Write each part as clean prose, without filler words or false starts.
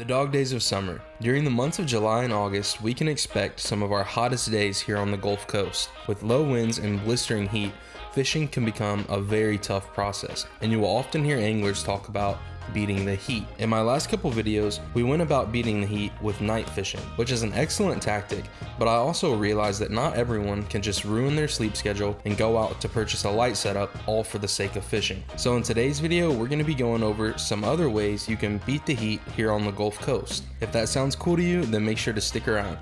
The dog days of summer. During the months of July and August, we can expect some of our hottest days here on the Gulf Coast. With low winds and blistering heat, fishing can become a very tough process, and you will often hear anglers talk about beating the heat. In my last couple videos, we went about beating the heat with night fishing, which is an excellent tactic, but I also realized that not everyone can just ruin their sleep schedule and go out to purchase a light setup all for the sake of fishing. So in today's video, we're going to be going over some other ways you can beat the heat here on the Gulf Coast. If that sounds cool to you, then make sure to stick around.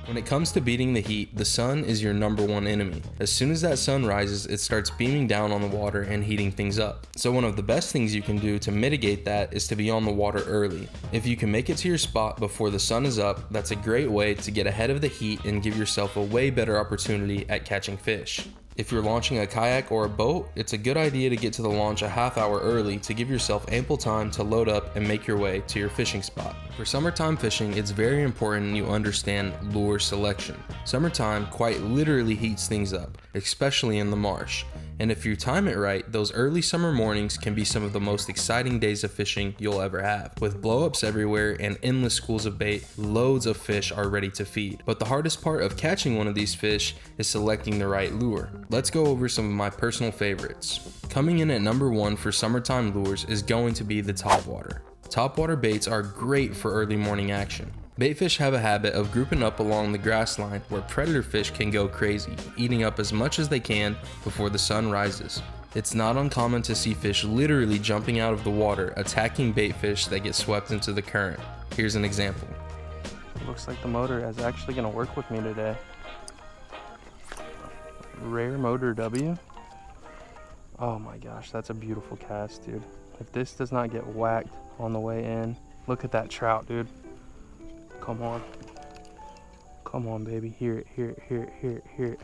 When it comes to beating the heat, the sun is your number one enemy. As soon as that sun rises, it starts beaming down on the water and heating things up. So one of the best things you can do to mitigate that is to be on the water early. If you can make it to your spot before the sun is up, that's a great way to get ahead of the heat and give yourself a way better opportunity at catching fish. If you're launching a kayak or a boat, it's a good idea to get to the launch a half hour early to give yourself ample time to load up and make your way to your fishing spot. For summertime fishing, it's very important you understand lure selection. Summertime quite literally heats things up, especially in the marsh. And if you time it right, those early summer mornings can be some of the most exciting days of fishing you'll ever have. With blow-ups everywhere and endless schools of bait, loads of fish are ready to feed. But the hardest part of catching one of these fish is selecting the right lure. Let's go over some of my personal favorites. Coming in at number 1 for summertime lures is going to be the topwater. Topwater baits are great for early morning action. Baitfish have a habit of grouping up along the grass line where predator fish can go crazy, eating up as much as they can before the sun rises. It's not uncommon to see fish literally jumping out of the water, attacking baitfish that get swept into the current. Here's an example. Looks like the motor is actually going to work with me today. Rare motor W. Oh my gosh, that's a beautiful cast, dude. If this does not get whacked on the way in, look at that trout, dude. Come on. Come on, baby. Hear it, hear it, hear it, hear it, hear it.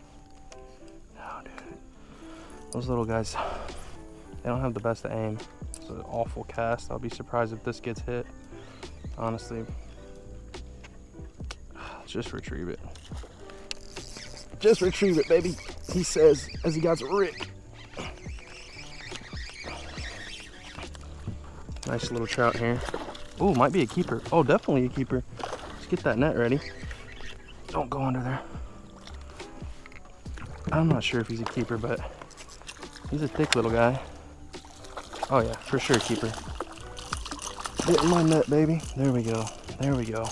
Oh, dude. Those little guys, they don't have the best aim. It's an awful cast. I'll be surprised if this gets hit. Honestly. Let's just retrieve it. Just retrieve it, baby. He says, as he got Rick. Nice little trout here. Oh, might be a keeper. Oh, definitely a keeper. Let's get that net ready. Don't go under there. I'm not sure if he's a keeper, but he's a thick little guy. Oh yeah, for sure keeper. Get in my net, baby. There we go. There we go.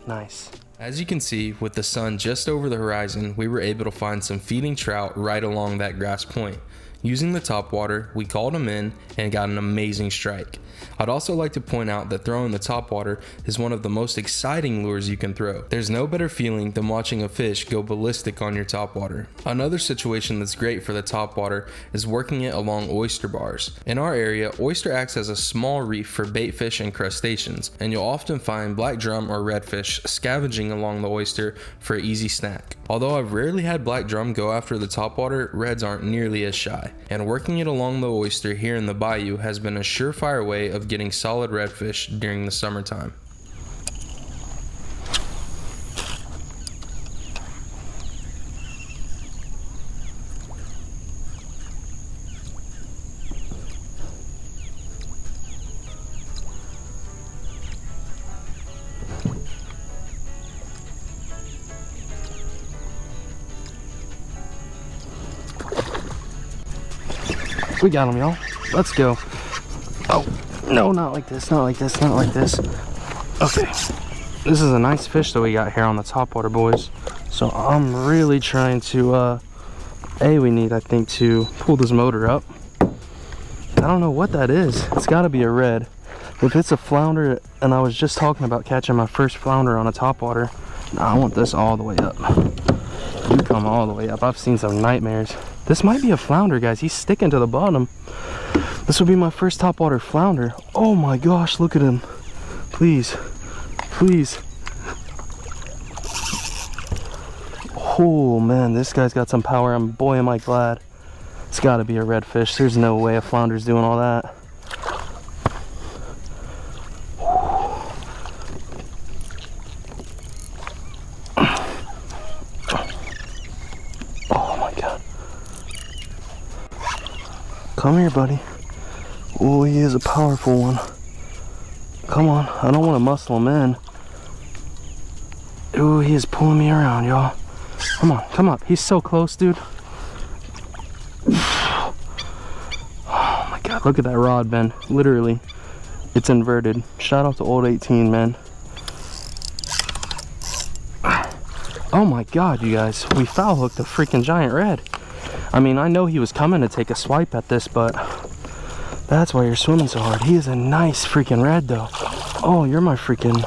Nice. As you can see, with the sun just over the horizon, we were able to find some feeding trout right along that grass point. Using the topwater, we called them in and got an amazing strike. I'd also like to point out that throwing the topwater is one of the most exciting lures you can throw. There's no better feeling than watching a fish go ballistic on your topwater. Another situation that's great for the topwater is working it along oyster bars. In our area, oyster acts as a small reef for baitfish and crustaceans, and you'll often find black drum or redfish scavenging along the oyster for an easy snack. Although I've rarely had black drum go after the topwater, reds aren't nearly as shy, and working it along the oyster here in the bayou has been a surefire way of getting solid redfish during the summertime. We got him, y'all. Let's go. Oh, no, not like this, not like this, not like this. Okay. This is a nice fish that we got here on the topwater, boys. So I'm really trying to, we need, I think, to pull this motor up. I don't know what that is. It's got to be a red. If it's a flounder, and I was just talking about catching my first flounder on a topwater, nah, I want this all the way up. You come all the way up. I've seen some nightmares. This might be a flounder, guys. He's sticking to the bottom. This will be my first topwater flounder. Oh my gosh, look at him. Please, please. Oh man, this guy's got some power, and boy am I glad. It's gotta be a redfish. There's no way a flounder's doing all that. Oh my god. Come here, buddy. Oh, he is a powerful one. come on. I don't want to muscle him in. Ooh, he is pulling me around, y'all. Come on, come up. He's so close, dude. Oh my God, look at that rod bend. Literally, it's inverted. Shout out to Old 18, man. Oh my God, you guys, we foul hooked a freaking giant red. I mean, I know he was coming to take a swipe at this, but that's why you're swimming so hard. He is a nice freaking red though. Oh, you're my freaking...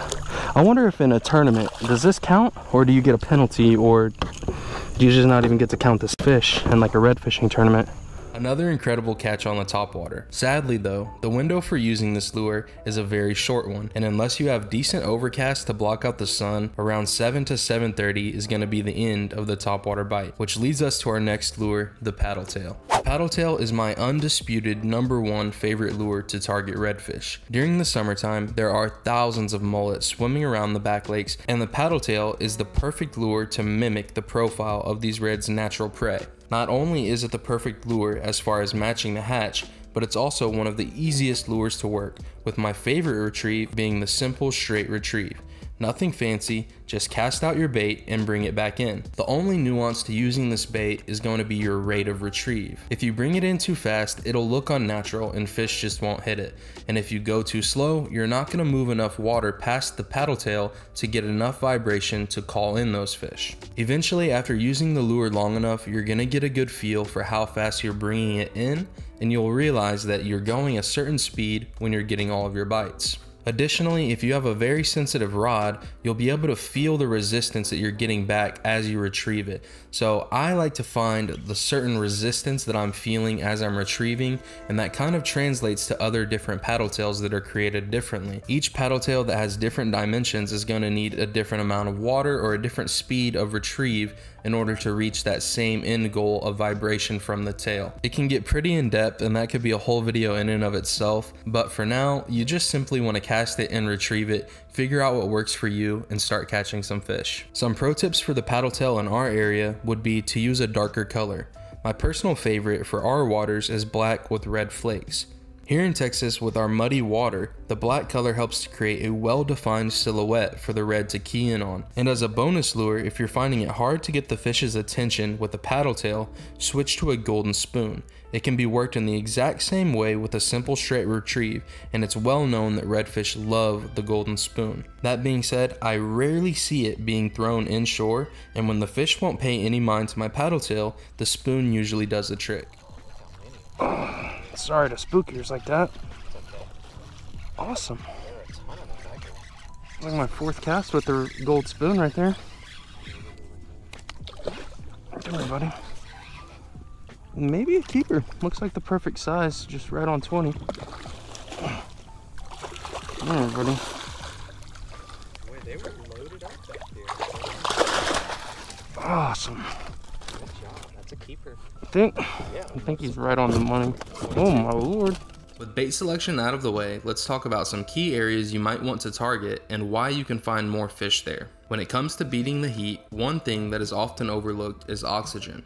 I wonder if in a tournament, does this count? Or do you get a penalty, or do you just not even get to count this fish in like a red fishing tournament? Another incredible catch on the topwater. Sadly though, the window for using this lure is a very short one, and unless you have decent overcast to block out the sun, around 7 to 7:30 is going to be the end of the topwater bite, which leads us to our next lure, the paddle tail. The paddle tail is my undisputed #1 favorite lure to target redfish. During the summertime, there are thousands of mullets swimming around the back lakes, and the paddle tail is the perfect lure to mimic the profile of these reds' natural prey. Not only is it the perfect lure as far as matching the hatch, but it's also one of the easiest lures to work, with my favorite retrieve being the simple straight retrieve. Nothing fancy, just cast out your bait and bring it back in. The only nuance to using this bait is going to be your rate of retrieve. If you bring it in too fast, it'll look unnatural and fish just won't hit it. And if you go too slow, you're not going to move enough water past the paddle tail to get enough vibration to call in those fish. Eventually, after using the lure long enough, you're going to get a good feel for how fast you're bringing it in, and you'll realize that you're going a certain speed when you're getting all of your bites. Additionally, if you have a very sensitive rod, you'll be able to feel the resistance that you're getting back as you retrieve it. So I like to find the certain resistance that I'm feeling as I'm retrieving, and that kind of translates to other different paddle tails that are created differently. Each paddle tail that has different dimensions is going to need a different amount of water or a different speed of retrieve in order to reach that same end goal of vibration from the tail. It can get pretty in depth, and that could be a whole video in and of itself, but for now, you just simply want to cast it and retrieve it, figure out what works for you, and start catching some fish. Some pro tips for the paddle tail in our area would be to use a darker color. My personal favorite for our waters is black with red flakes. Here in Texas, with our muddy water, the black color helps to create a well-defined silhouette for the red to key in on. And as a bonus lure, if you're finding it hard to get the fish's attention with a paddle tail, switch to a golden spoon. It can be worked in the exact same way with a simple straight retrieve, and it's well known that redfish love the golden spoon. That being said, I rarely see it being thrown inshore, and when the fish won't pay any mind to my paddle tail, the spoon usually does the trick. Sorry to spook yours like that. Awesome. Like my 4th cast with the gold spoon right there. Come here, buddy. Maybe a keeper. Looks like the perfect size, just right on 20. Come here, buddy. They were loaded up back there. Awesome. Good job. That's a keeper. I think he's right on the money. Oh my lord. With bait selection out of the way, let's talk about some key areas you might want to target and why you can find more fish there. When it comes to beating the heat, one thing that is often overlooked is oxygen.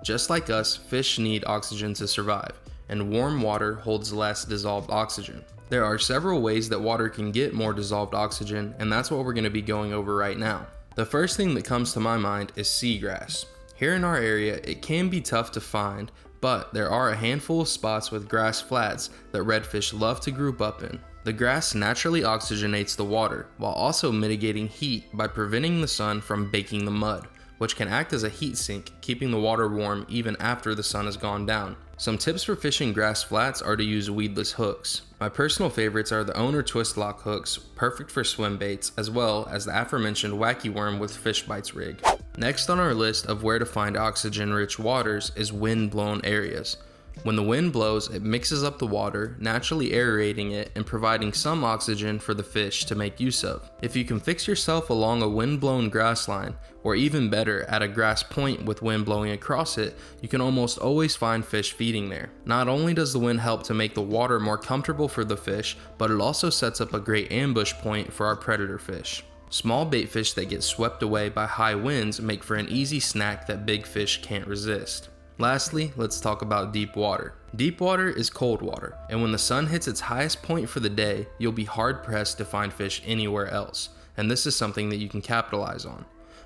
Just like us, fish need oxygen to survive, and warm water holds less dissolved oxygen. There are several ways that water can get more dissolved oxygen, and that's what we're going to be going over right now. The first thing that comes to my mind is seagrass. Here in our area, it can be tough to find, but there are a handful of spots with grass flats that redfish love to group up in. The grass naturally oxygenates the water, while also mitigating heat by preventing the sun from baking the mud, which can act as a heat sink, keeping the water warm even after the sun has gone down. Some tips for fishing grass flats are to use weedless hooks. My personal favorites are the owner twist lock hooks, perfect for swim baits, as well as the aforementioned wacky worm with fish bites rig. Next on our list of where to find oxygen-rich waters is wind-blown areas. When the wind blows, it mixes up the water, naturally aerating it and providing some oxygen for the fish to make use of. If you can fix yourself along a wind-blown grass line, or even better, at a grass point with wind blowing across it, you can almost always find fish feeding there. Not only does the wind help to make the water more comfortable for the fish, but it also sets up a great ambush point for our predator fish. Small bait fish that get swept away by high winds make for an easy snack that big fish can't resist. Lastly, let's talk about deep water. Deep water is cold water, and when the sun hits its highest point for the day, you'll be hard pressed to find fish anywhere else, and this is something that you can capitalize on.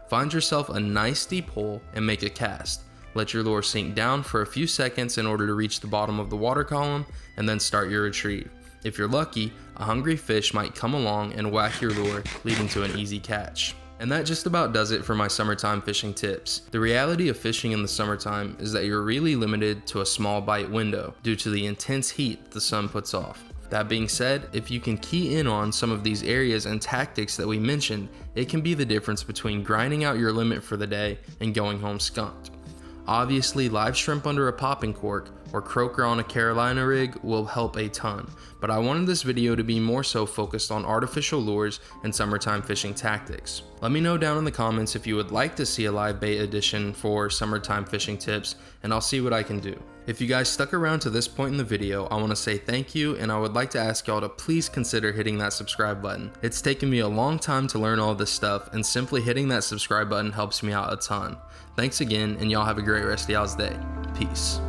Find yourself a nice deep hole and make a cast. Let your lure sink down for a few seconds in order to reach the bottom of the water column, and then start your retrieve. If you're lucky, a hungry fish might come along and whack your lure, leading to an easy catch. And that just about does it for my summertime fishing tips. The reality of fishing in the summertime is that you're really limited to a small bite window due to the intense heat the sun puts off. That being said, if you can key in on some of these areas and tactics that we mentioned, it can be the difference between grinding out your limit for the day and going home skunked. Obviously, live shrimp under a popping cork or croaker on a Carolina rig will help a ton, but I wanted this video to be more so focused on artificial lures and summertime fishing tactics. Let me know down in the comments if you would like to see a live bait edition for summertime fishing tips, and I'll see what I can do. If you guys stuck around to this point in the video, I want to say thank you, and I would like to ask y'all to please consider hitting that subscribe button. It's taken me a long time to learn all this stuff, and simply hitting that subscribe button helps me out a ton. Thanks again, and y'all have a great rest of y'all's day. Peace.